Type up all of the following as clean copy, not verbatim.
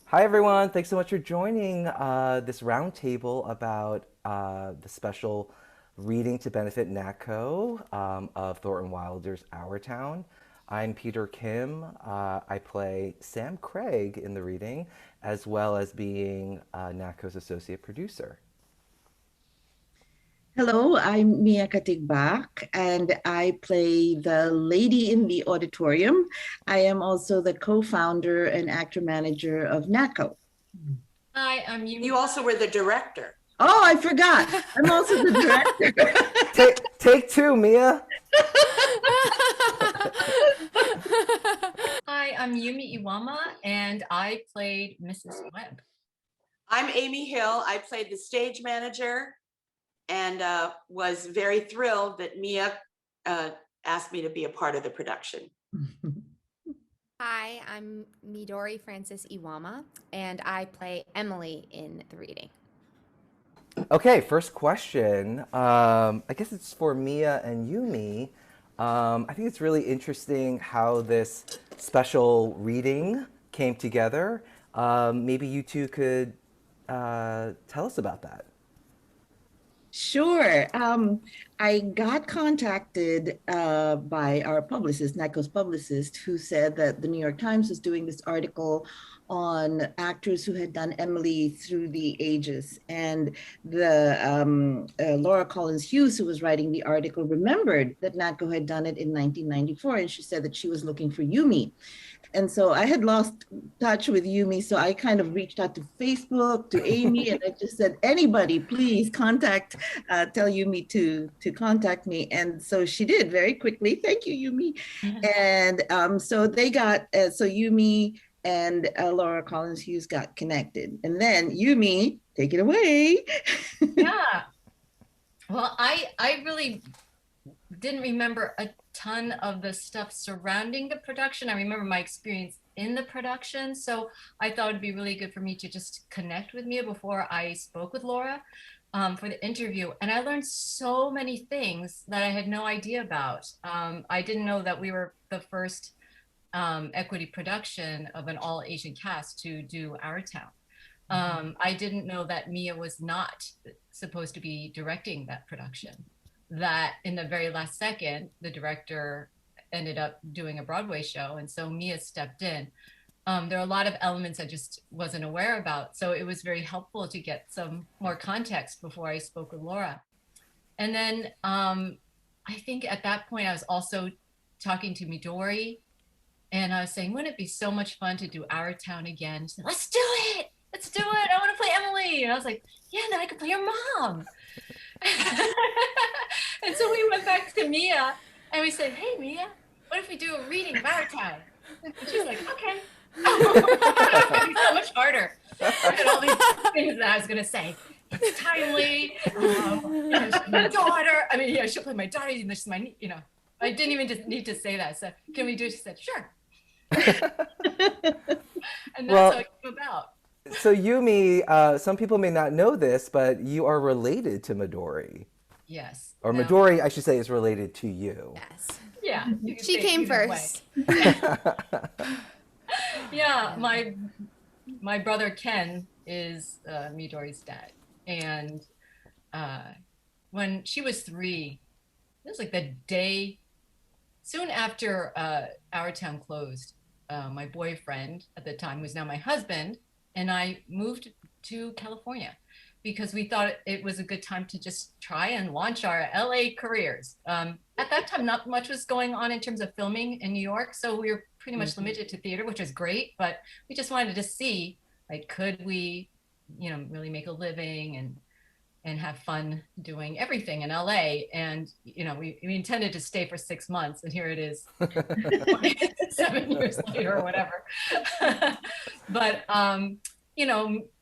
Hi, everyone. Thanks so much for joining this roundtable about the special reading to benefit NAATCO of Thornton Wilder's Our Town. I'm Peter Kim. I play Sam Craig in the reading, as well as being NAATCO's associate producer. Hello, I'm Mia Katigbak, and I play the lady in the auditorium. I am also the co-founder and actor manager of NACO. Hi, I'm Yumi. You also were the director. Oh, I forgot. I'm also the director. Take two, Mia. Hi, I'm Yumi Iwama, and I played Mrs. Webb. I'm Amy Hill. I played the stage manager and was very thrilled that Mia asked me to be a part of the production. Hi, I'm Midori Francis Iwama, and I play Emily in the reading. Okay, first question. I guess it's for Mia and Yumi. I think it's really interesting how this special reading came together. Maybe you two could tell us about that. Sure. I got contacted by our publicist, NACO's publicist, who said that the New York Times was doing this article on actors who had done Emily through the ages. And the Laura Collins Hughes, who was writing the article, remembered that NACO had done it in 1994, and she said that she was looking for Yumi. And so I had lost touch with Yumi. So I kind of reached out to Facebook, to Amy, and I just said, anybody, please tell Yumi to contact me. And so she did very quickly. Thank you, Yumi. And so so Yumi and Laura Collins Hughes got connected. And then Yumi, take it away. Yeah. Well, I really didn't remember a ton of the stuff surrounding the production. I remember my experience in the production. So I thought it'd be really good for me to just connect with Mia before I spoke with Laura for the interview. And I learned so many things that I had no idea about. I didn't know that we were the first equity production of an all Asian cast to do Our Town. I didn't know that Mia was not supposed to be directing that production, that in the very last second, the director ended up doing a Broadway show. And so Mia stepped in. There are a lot of elements I just wasn't aware about. So it was very helpful to get some more context before I spoke with Laura. And then I think at that point, I was also talking to Midori, and I was saying, wouldn't it be so much fun to do Our Town again? She said, let's do it. Let's do it. I want to play Emily. And I was like, yeah, then I could play your mom. And so we went back to Mia and we said, hey, Mia, what if we do a reading of Our Town? And she's like, okay. It's going to be so much harder. And all these things that I was going to say. It's timely. She's my daughter. I mean, she'll play my daughter. And she's my, I didn't even just need to say that. So can we do it? She said, sure. And that's how it came about. So Yumi, some people may not know this, but you are related to Midori. Yes. Or Midori, I should say, is related to you. Yes. Yeah. She came first. Yeah, my brother Ken is Midori's dad. And when she was 3, it was like the day soon after Our Town closed, my boyfriend at the time, who's now my husband, and I moved to California because we thought it was a good time to just try and launch our LA careers. At that time, not much was going on in terms of filming in New York, so we were pretty much limited to theater, which was great, but we just wanted to see, like, could we, really make a living and have fun doing everything in LA. And, we intended to stay for 6 months, and here it is 7 years later or whatever. But,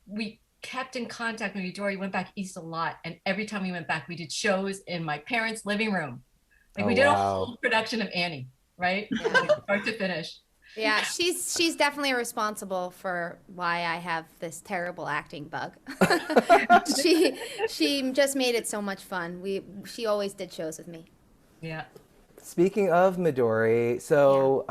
we kept in contact with Midori, went back east a lot. And every time we went back, we did shows in my parents' living room. Like we did a whole production of Annie, right? Like start to finish. Yeah, she's definitely responsible for why I have this terrible acting bug. She just made it so much fun. She always did shows with me. Yeah. Speaking of Midori, so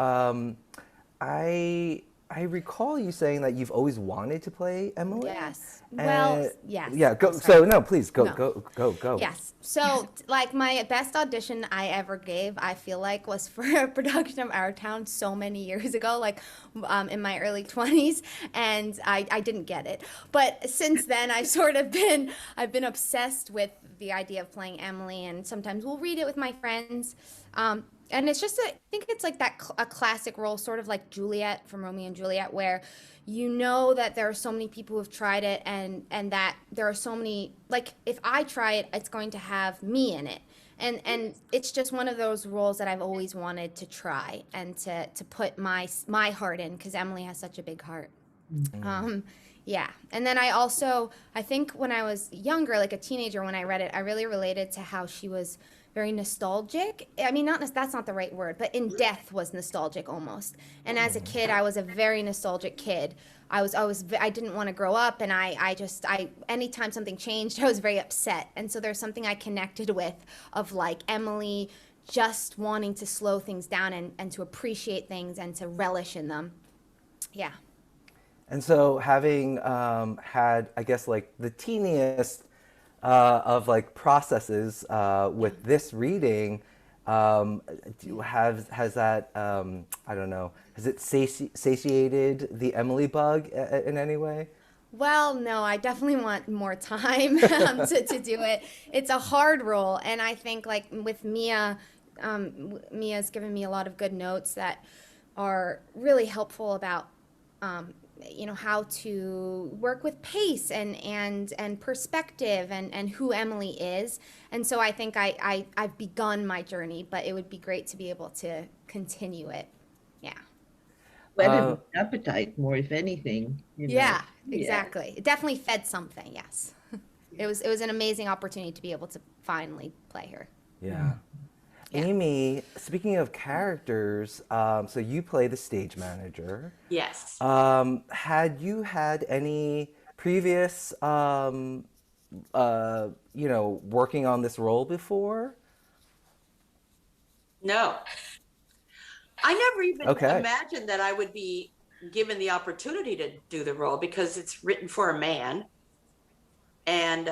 I I recall you saying that you've always wanted to play Emily. Yes. Well, And- yes. Yeah. Go. Oh, sorry. So no, please go. No. Go. Yes. So, like, my best audition I ever gave, I feel like, was for a production of Our Town so many years ago, like, in my early 20s, and I didn't get it. But since then, I've been obsessed with the idea of playing Emily, and sometimes we'll read it with my friends. And it's just, I think it's like a classic role, sort of like Juliet from Romeo and Juliet, where you know that there are so many people who've tried it, and that there are so many, like, if I try it, it's going to have me in it. And it's just one of those roles that I've always wanted to try and to put my heart in, because Emily has such a big heart. Yeah. And then I think when I was younger, like a teenager, when I read it, I really related to how she was very nostalgic. I mean, that's not the right word, but in death was nostalgic almost. And as a kid, I was a very nostalgic kid. I didn't want to grow up, and I anytime something changed, I was very upset. And so there's something I connected with of, like, Emily just wanting to slow things down and to appreciate things and to relish in them. Yeah. And so having had, I guess, like the teeniest of like processes with this reading, has that I don't know, has it satiated the Emily bug in any way? Well, no, I definitely want more time to do it. It's a hard role, and I think, like, with Mia, Mia's given me a lot of good notes that are really helpful about how to work with pace and perspective and who Emily is. And so I think I've begun my journey, but it would be great to be able to continue it. Yeah. Whetted the appetite more, if anything. Yeah, exactly. It definitely fed something, yes. It was an amazing opportunity to be able to finally play her. Yeah. Yeah. Amy, speaking of characters, so you play the stage manager. Yes. Had you had any previous, working on this role before? No. I never even Okay. imagined that I would be given the opportunity to do the role, because it's written for a man, and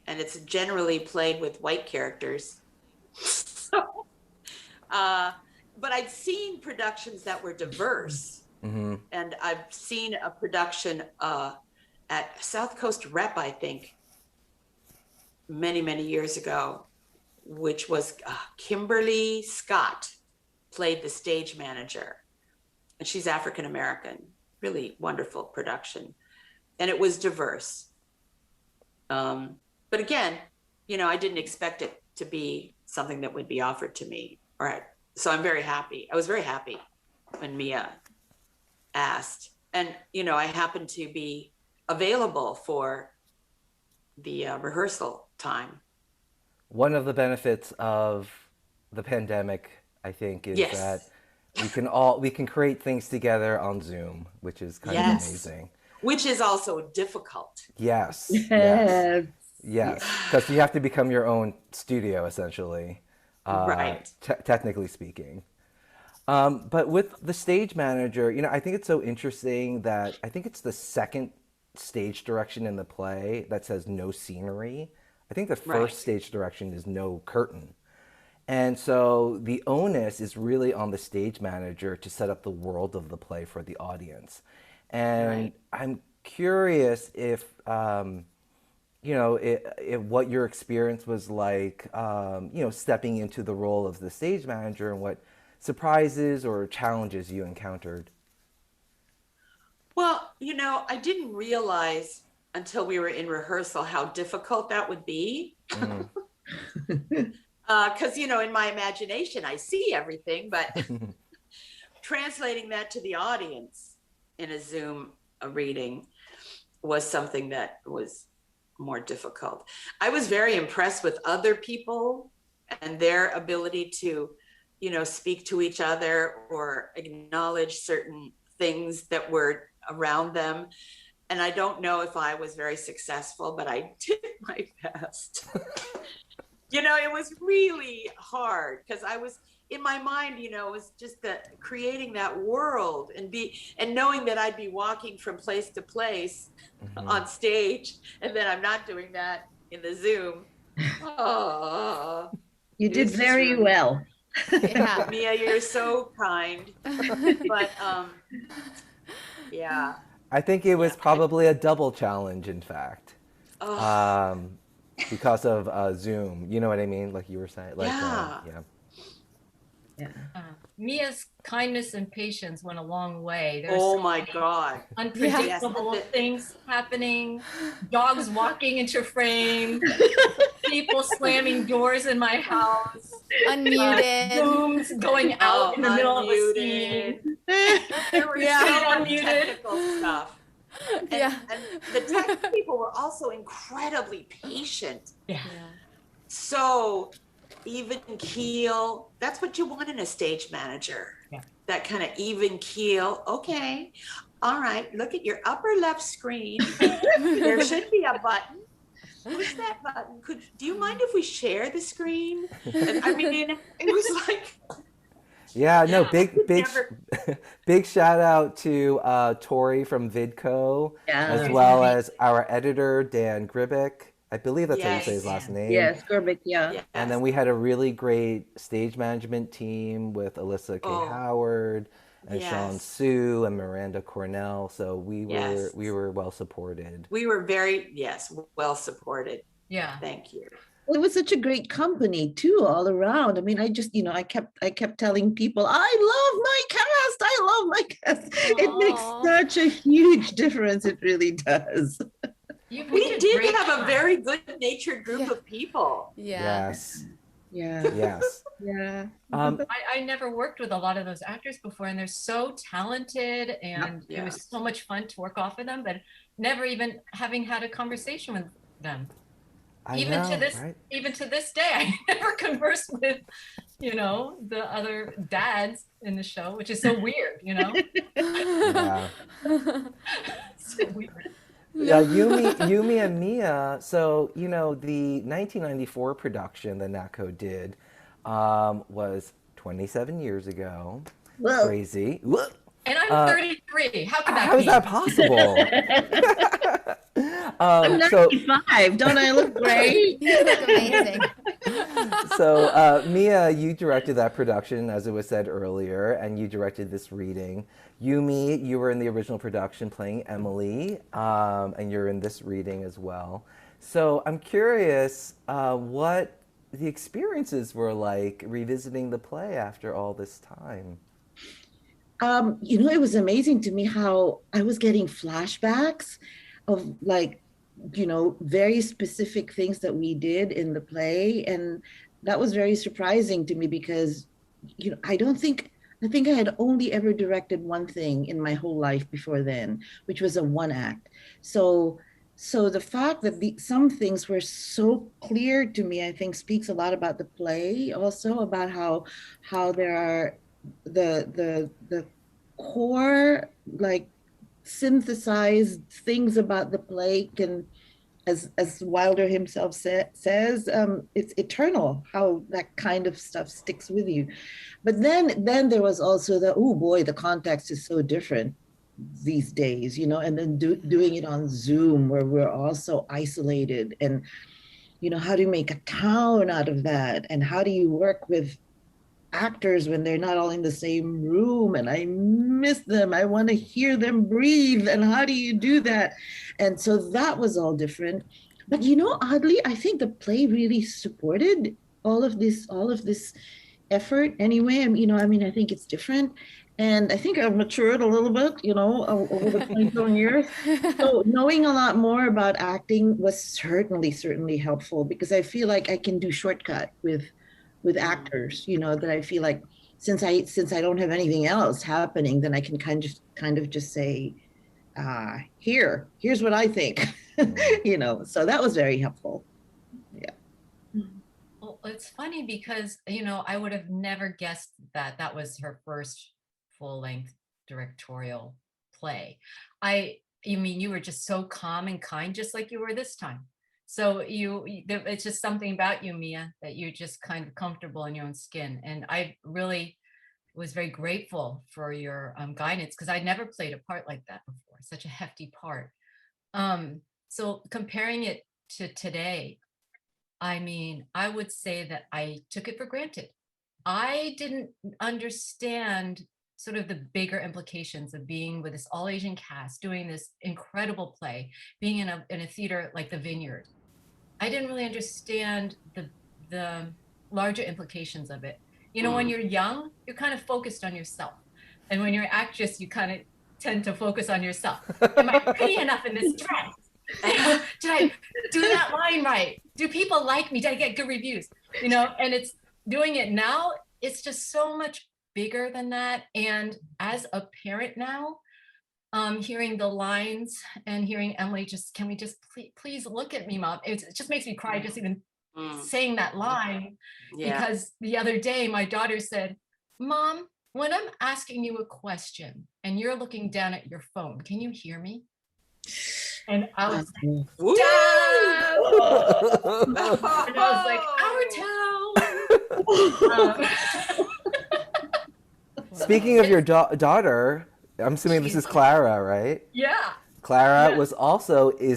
it's generally played with white characters. So, but I've seen productions that were diverse, Mm-hmm. and I've seen a production at South Coast Rep, I think, many years ago, which was Kimberly Scott played the stage manager, and she's African American. Really wonderful production, and it was diverse. But again, I didn't expect it to be something that would be offered to me. All right, so I'm very happy. I was very happy when Mia asked, and I happened to be available for the rehearsal time. One of the benefits of the pandemic, I think, is Yes. that we can create things together on Zoom, which is kind of Yes. amazing. Which is also difficult. Yes. Yes. Yes. Yes. Because you have to become your own studio, essentially. Right. Technically speaking. But with the stage manager, I think it's so interesting that I think it's the second stage direction in the play that says no scenery. I think the first Right. stage direction is no curtain. And so the onus is really on the stage manager to set up the world of the play for the audience. And Right. I'm curious if, if what your experience was like, stepping into the role of the stage manager, and what surprises or challenges you encountered. Well, I didn't realize until we were in rehearsal how difficult that would be. Because, in my imagination, I see everything, but translating that to the audience in a Zoom reading was something that was more difficult. I was very impressed with other people and their ability to, speak to each other or acknowledge certain things that were around them. And I don't know if I was very successful, but I did my best. It was really hard because in my mind, you know, it was just creating that world and knowing that I'd be walking from place to place on stage, and then I'm not doing that in the Zoom. Oh, You it did was just very really- well. Yeah. Mia, you're so kind. But yeah. I think it was probably a double challenge, in fact, Oh, because of Zoom. You know what I mean? Like you were saying, like Yeah. yeah. Yeah. Mia's kindness and patience went a long way. There's oh my God. unpredictable Yes. things happening, dogs walking into frame, people slamming doors in my house, Unmuted. Zooms going out in the middle of a scene. There were Yeah. so much Unmuted. technical stuff. Yeah. And the tech people were also incredibly patient. Yeah. So even keel, that's what you want in a stage manager. Yeah. That kind of even keel. Okay. All right. Look at your upper left screen. There should be a button. Push that button. Do you mind if we share the screen? And, I mean, it was like, Yeah, no, Yeah, big big shout out to Tori from Vidco, Yeah. as well as our editor Dan Gribik. I believe that's how you say his Yes. last name. Yes, Gerbic, yeah. yes. And then we had a really great stage management team with Alyssa K. Oh. Howard and Sean Yes. Sue and Miranda Cornell. So we Yes. were well supported. We were very, well supported. Yeah. Thank you. Well, it was such a great company too, all around. I mean, I just, I kept telling people, I love my cast. I love my cast. It makes Aw. such a huge difference. It really does. You We picked a did great have a time. very good-natured group Yeah. of people. Yeah. Yes. Yeah. Yes. Yeah. I never worked with a lot of those actors before, and they're so talented, and Yeah. it was so much fun to work off of them, but never even having had a conversation with them. I Even know, to this right? even to this day, I never conversed with, the other dads in the show, which is so weird, Yeah. so weird. Yeah, Yumi and Mia. So, the 1994 production that NAATCO did was 27 years ago. Well, Crazy. Whoa. And I'm 33. How could that How be? is that possible? I'm so, 95. Don't I look great? You look amazing. so Mia, you directed that production, as it was said earlier, and you directed this reading. Yumi, you were in the original production playing Emily, and you're in this reading as well. So I'm curious what the experiences were like revisiting the play after all this time. It was amazing to me how I was getting flashbacks of very specific things that we did in the play. And that was very surprising to me because, I think I had only ever directed one thing in my whole life before then, which was a one act. So the fact that some things were so clear to me, I think speaks a lot about the play, also about how there are the core, like, synthesized things about the play can, as Wilder himself says, it's eternal how that kind of stuff sticks with you. But then there was also oh boy, the context is so different these days, and then doing it on Zoom where we're all so isolated, and how do you make a town out of that, and how do you work with actors when they're not all in the same room, and I miss them, I want to hear them breathe, and how do you do that? And so that was all different. But oddly, I think the play really supported all of this effort anyway. I think it's different, and I think I've matured a little bit over the 27 years. So knowing a lot more about acting was certainly helpful, because I feel like I can do shortcut with actors, that I feel like since I don't have anything else happening, then I can kind of just say, here's what I think, so that was very helpful. Yeah. Well, it's funny because, I would have never guessed that was her first full-length directorial play. You mean you were just so calm and kind, just like you were this time. So it's just something about you, Mia, that you're just kind of comfortable in your own skin. And I really was very grateful for your guidance, because I never played a part like that before, such a hefty part. So comparing it to today, I mean, I would say that I took it for granted. I didn't understand sort of the bigger implications of being with this all Asian cast, doing this incredible play, being in a theater like the Vineyard. I didn't really understand the larger implications of it. You know, when you're young, you're kind of focused on yourself. And when you're an actress, you kind of tend to focus on yourself. Am I pretty enough in this dress? Did I do that line right? Do people like me? Did I get good reviews? You know, and it's doing it now, it's just so much bigger than that. And as a parent now, hearing the lines and hearing Emily just, can we just please look at me, Mom? It just makes me cry just even saying that line. Yeah. Because the other day my daughter said, Mom, when I'm asking you a question and you're looking down at your phone, can you hear me? And I was like, Woo! Dad! And I was like, our town. Speaking of your daughter, I'm assuming this is Clara, right? Yeah. Clara Yeah. is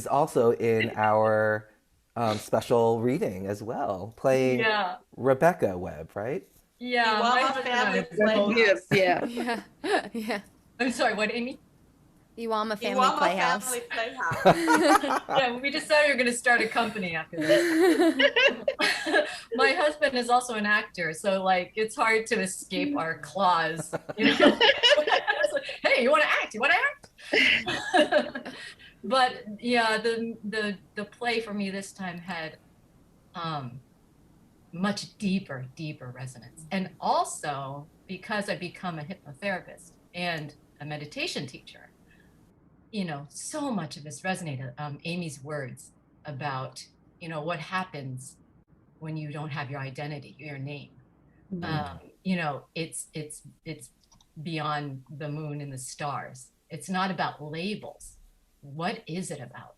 also in our special reading as well, playing Rebecca Webb, right? Yeah. Iwama Family Playhouse. Yeah. Yeah. Yeah. I'm sorry, what, Amy? Iwama Family Iwama Playhouse. Family Playhouse. Yeah, we decided we were going to start a company after this. My husband is also an actor, so like it's hard to escape our claws. You know? Like, hey, you want to act? You want to act? But yeah, the play for me this time had much deeper resonance, and also because I become a hypnotherapist and a meditation teacher. You know, so much of this resonated. Amy's words about, you know, what happens when you don't have your identity, your name. You know, it's beyond the moon and the stars. It's not about labels. What is it about?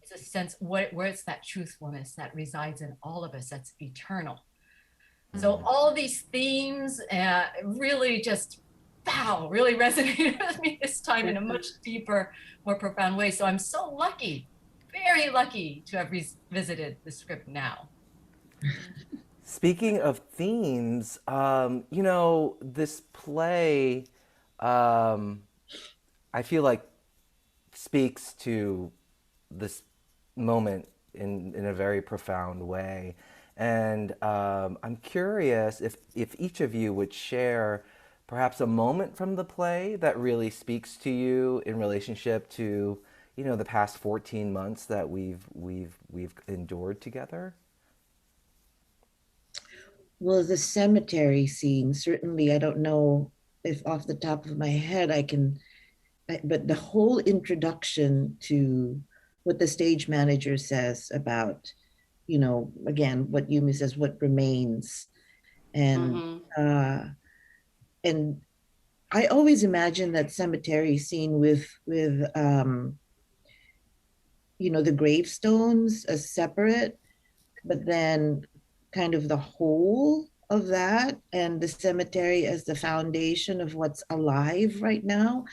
It's a sense where it's that truthfulness that resides in all of us, that's eternal. So all of these themes really just really resonated with me this time in a much deeper, more profound way. So I'm so lucky, very lucky to have revisited the script now. Speaking of themes, you know, this play, I feel like speaks to this moment in a very profound way. And I'm curious if each of you would share perhaps a moment from the play that really speaks to you in relationship to, you know, the past 14 months that we've endured together. Well, the cemetery scene, certainly, I don't know if off the top of my head but the whole introduction to what the stage manager says about, you know, again, what Yumi says, what remains. And and I always imagine that cemetery scene with you know, the gravestones as separate, but then kind of the whole of that, and the cemetery as the foundation of what's alive right now.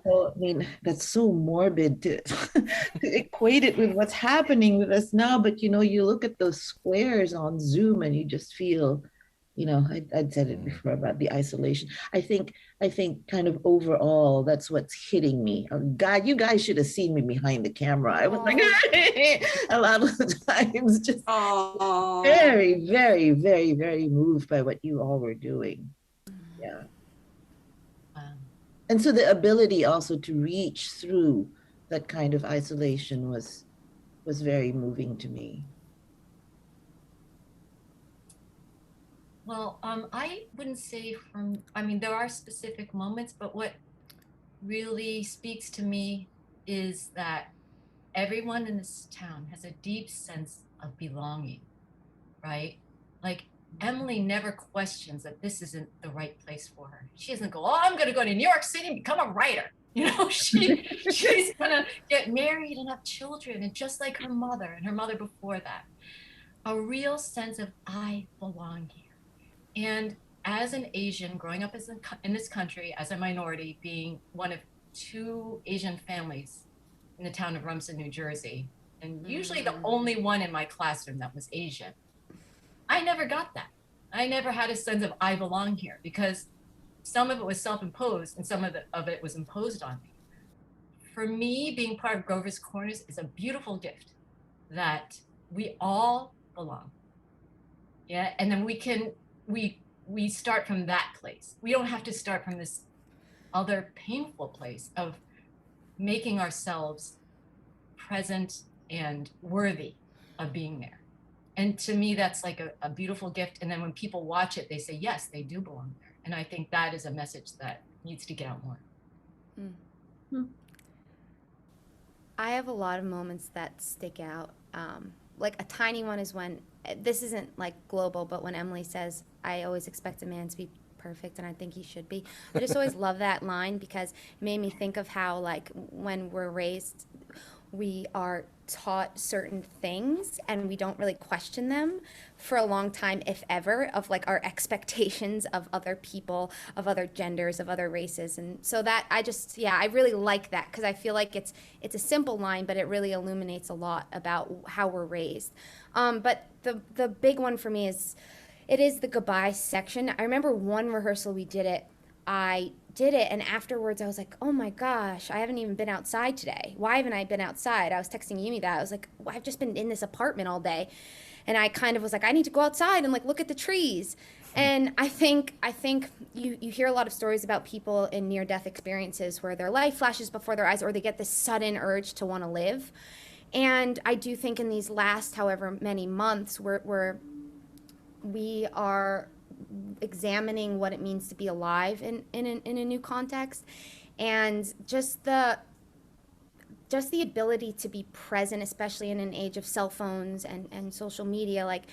Well, I mean, that's so morbid to, to equate it with what's happening with us now, but you know, you look at those squares on Zoom and you just feel, you know, I'd said it before about the isolation. I think kind of overall, that's what's hitting me. Oh, God, you guys should have seen me behind the camera. I was like, a lot of the times just very, very, very, very moved by what you all were doing. Yeah. And so the ability also to reach through that kind of isolation was very moving to me. Well, I wouldn't say I mean, there are specific moments, but what really speaks to me is that everyone in this town has a deep sense of belonging, right? Like Emily never questions that this isn't the right place for her. She doesn't go, oh, I'm going to go to New York City and become a writer. She's gonna get married and have children, and just like her mother and her mother before that, a real sense of I belong here. And as an Asian growing up in this country, as a minority, being one of 2 Asian families in the town of Rumson, New Jersey, and usually the only one in my classroom that was Asian, I never got that. I never had a sense of I belong here, because some of it was self-imposed and some of it was imposed on me. For me, being part of Grover's Corners is a beautiful gift that we all belong. Yeah, and then we start from that place. We don't have to start from this other painful place of making ourselves present and worthy of being there. And to me, that's like a beautiful gift. And then when people watch it, they say, yes, they do belong there. And I think that is a message that needs to get out more. I have a lot of moments that stick out. Like a tiny one is when, this isn't like global, but when Emily says, I always expect a man to be perfect, and I think he should be. I just always love that line, because it made me think of how, like, when we're raised, we are taught certain things and we don't really question them for a long time, if ever, of like our expectations of other people, of other genders, of other races. And so that I really like that, because I feel like it's a simple line, but it really illuminates a lot about how we're raised. But the big one for me is the goodbye section. I remember one rehearsal we did it. I did it, and afterwards I was like, oh my gosh, I haven't even been outside today. Why haven't I been outside? I was texting Yumi that. I was like, well, I've just been in this apartment all day. And I kind of was like, I need to go outside and like look at the trees. And I think you hear a lot of stories about people in near-death experiences where their life flashes before their eyes, or they get this sudden urge to want to live. And I do think in these last however many months we are examining what it means to be alive in a new context, and just the ability to be present, especially in an age of cell phones and social media. Like,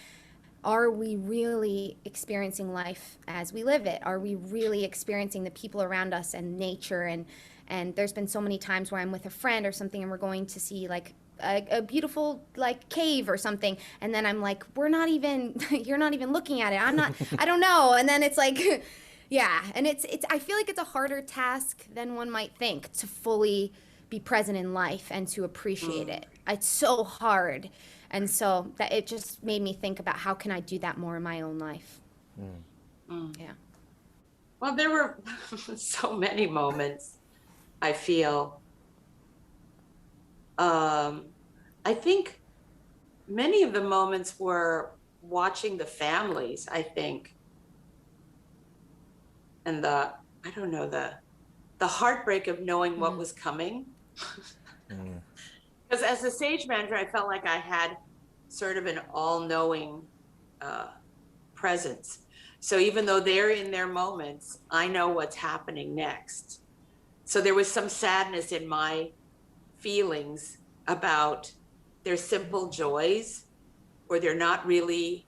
are we really experiencing life as we live it? Are we really experiencing the people around us and nature? And there's been so many times where I'm with a friend or something, and we're going to see like a beautiful like cave or something, and then I'm like, you're not even looking at it. I don't know. And then it's like, yeah. And it's I feel like it's a harder task than one might think to fully be present in life and to appreciate it. It's so hard. And so that it just made me think about how can I do that more in my own life. Yeah. Well, there were so many moments, I feel. I think many of the moments were watching the families, I think, and the heartbreak of knowing what was coming. Because as a stage manager, I felt like I had sort of an all-knowing presence. So even though they're in their moments, I know what's happening next. So there was some sadness in my feelings about their simple joys, or they're not really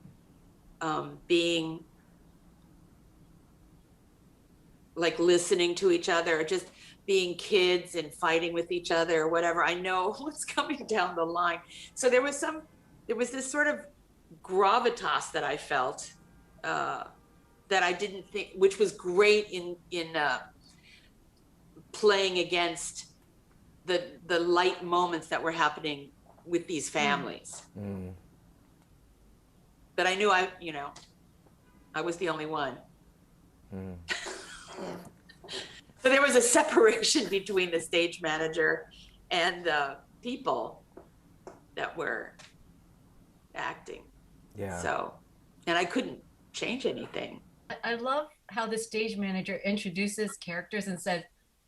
being like listening to each other, or just being kids and fighting with each other or whatever. I know what's coming down the line. So there was this sort of gravitas that I felt that I didn't think, which was great in playing against the light moments that were happening with these families. But I knew I was the only one. So there was a separation between the stage manager and the people that were acting. Yeah. So, and I couldn't change anything. I love how the stage manager introduces characters and says,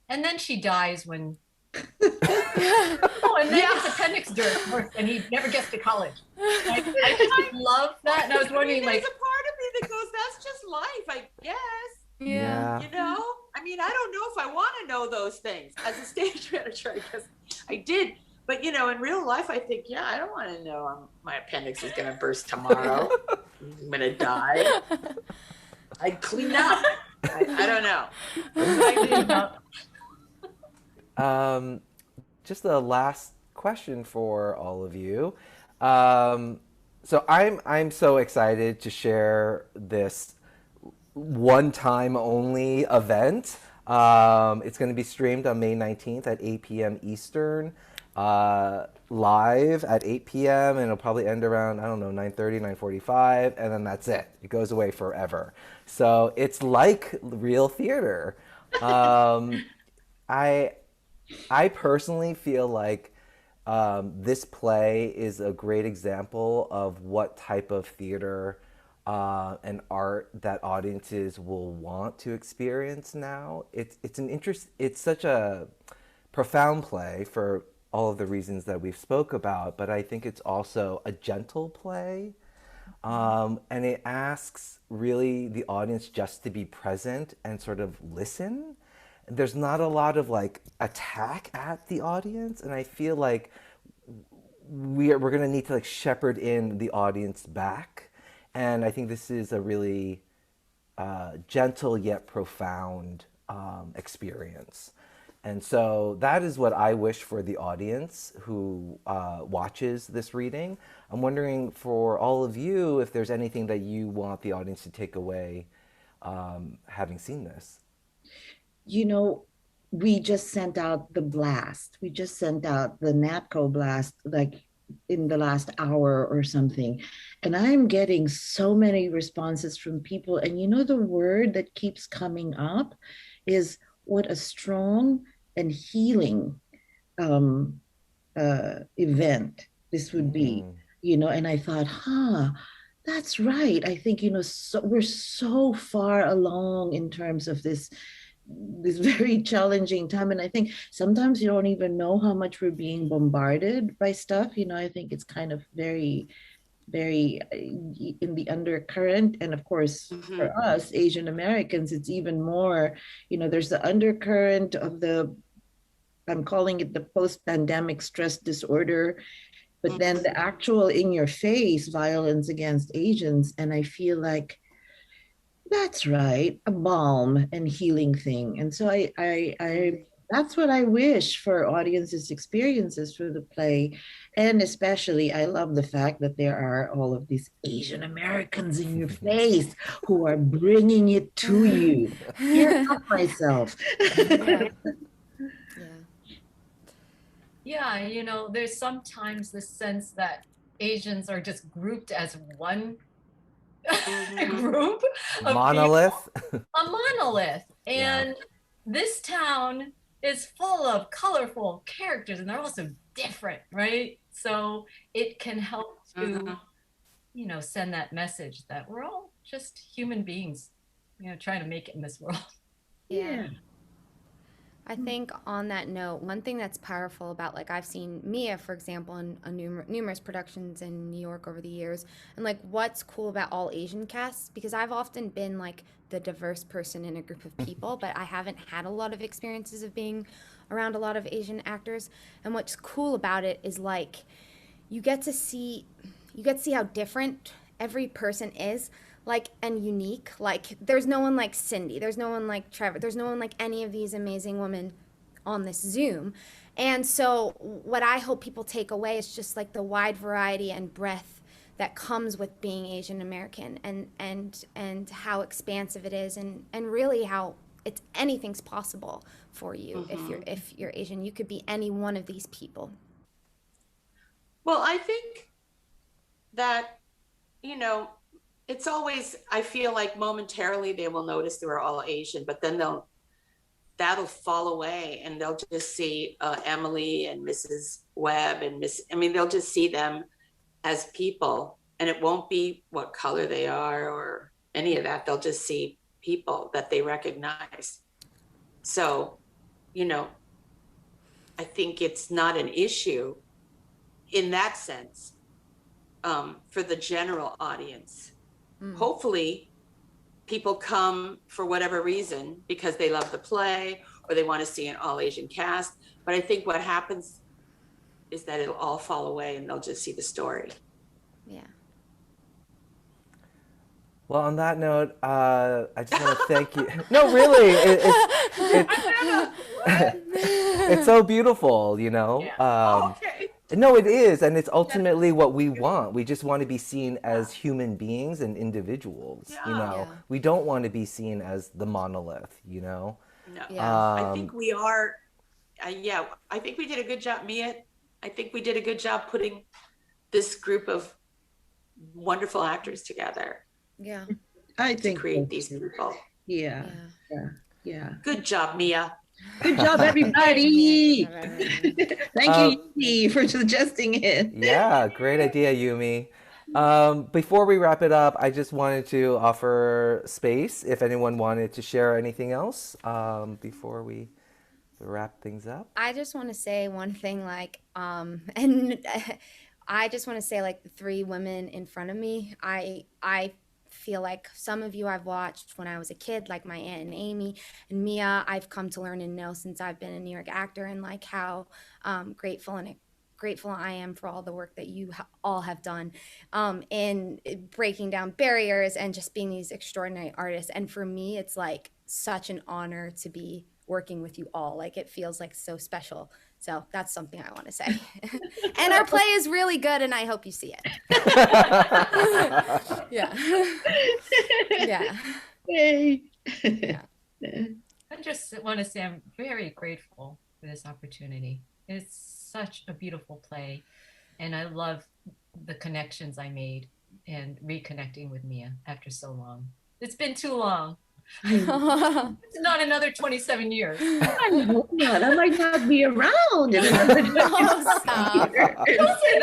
and then she dies when and then his appendix bursts and he never gets to college. I just love that. And I was wondering, there's a part of me that goes, that's just life, I guess. Yeah. You know? I mean, I don't know if I want to know those things. As a stage manager, I guess I did. But, in real life, I think, I don't want to know my appendix is going to burst tomorrow. I'm going to die. I'd clean up. I don't know. Um, just a last question for all of you. Um, so I'm so excited to share this one time only event. It's going to be streamed on May 19th at 8 p.m. Eastern, live at 8 p.m. and it'll probably end around, I don't know, 9:30, 9:45, and then that's it. It goes away forever. So it's like real theater. Um, I I personally feel like this play is a great example of what type of theater and art that audiences will want to experience now. It's such a profound play for all of the reasons that we've spoke about, but I think it's also a gentle play. And it asks really the audience just to be present and sort of listen. There's not a lot of like attack at the audience, and I feel like we're gonna need to like shepherd in the audience back. And I think this is a really gentle yet profound experience. And so that is what I wish for the audience who watches this reading. I'm wondering for all of you if there's anything that you want the audience to take away having seen this. You know, we just sent out the blast. We just sent out the NAATCO blast like in the last hour or something. And I'm getting so many responses from people. And you know, the word that keeps coming up is what a strong and healing um, event this would be, you know. And I thought, that's right. I think, you know, we're so far along in terms of this very challenging time. And I think sometimes you don't even know how much we're being bombarded by stuff. You know, I think it's kind of very, very in the undercurrent. And of course, for us, Asian Americans, it's even more, you know, there's the undercurrent of I'm calling it the post-pandemic stress disorder, but then the actual in your face violence against Asians. And I feel like that's right, a balm and healing thing. And so I that's what I wish for audiences' experiences through the play. And especially, I love the fact that there are all of these Asian Americans in your face who are bringing it to you. Tear up myself. Yeah. Yeah, you know, there's sometimes this sense that Asians are just grouped as one group of Monolith. people, a monolith. And this town is full of colorful characters, and they're also different, right? So it can help to, you know, send that message that we're all just human beings, you know, trying to make it in this world. Yeah. I think on that note, one thing that's powerful about, like, I've seen Mia, for example, in numerous productions in New York over the years, and like what's cool about all Asian casts, because I've often been like the diverse person in a group of people, but I haven't had a lot of experiences of being around a lot of Asian actors. And what's cool about it is like you get to see how different every person is, like, and unique. Like, there's no one like Cindy, there's no one like Trevor, there's no one like any of these amazing women on this Zoom. And so what I hope people take away is just like the wide variety and breadth that comes with being Asian American, and how expansive it is, and really how it's anything's possible for you. If you're Asian, you could be any one of these people. Well, I think that, you know, it's always, I feel like momentarily they will notice they were all Asian, but then that'll fall away and they'll just see Emily and Mrs. Webb and they'll just see them as people, and it won't be what color they are or any of that. They'll just see people that they recognize. So, you know, I think it's not an issue in that sense for the general audience. Hopefully people come for whatever reason because they love the play or they want to see an all Asian cast. But I think what happens is that it'll all fall away and they'll just see the story. Yeah. Well, on that note, I just want to thank you. No, really, it's so beautiful, you know. Okay. No, it is, and it's ultimately what we want. We just want to be seen as human beings and individuals. You Yeah. know, we don't want to be seen as the monolith. You know. No. Yeah. I think we are. Yeah, I think we did a good job, Mia. I think we did a good job putting this group of wonderful actors together Yeah. I to think create so, these too. people. Yeah, Yeah. yeah. Good job, Mia. Good job, everybody. Yeah. Thank you, Yumi, for suggesting it. Yeah, great idea, Yumi. Before we wrap it up, I just wanted to offer space if anyone wanted to share anything else before we wrap things up. I just want to say one thing, like, and I just want to say, like, the three women in front of me, I feel like some of you I've watched when I was a kid, like my aunt and Amy, and Mia, I've come to learn and know since I've been a New York actor, and like how grateful I am for all the work that you all have done in breaking down barriers and just being these extraordinary artists. And for me, it's like such an honor to be working with you all. Like, it feels like so special. So that's something I want to say. And our play is really good, and I hope you see it. Yeah. Yeah. Yay. Yeah. I just want to say I'm very grateful for this opportunity. It's such a beautiful play, and I love the connections I made and reconnecting with Mia after so long. It's been too long. It's not another 27 years. I hope not. I might not be around in another Oh, stop. Don't say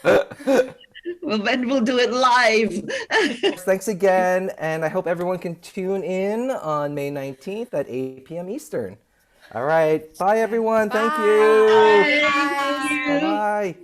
that. Well, then we'll do it live. Thanks again, and I hope everyone can tune in on May 19th at 8 p.m. Eastern. All right, bye everyone. Thank you. Bye. Bye-bye.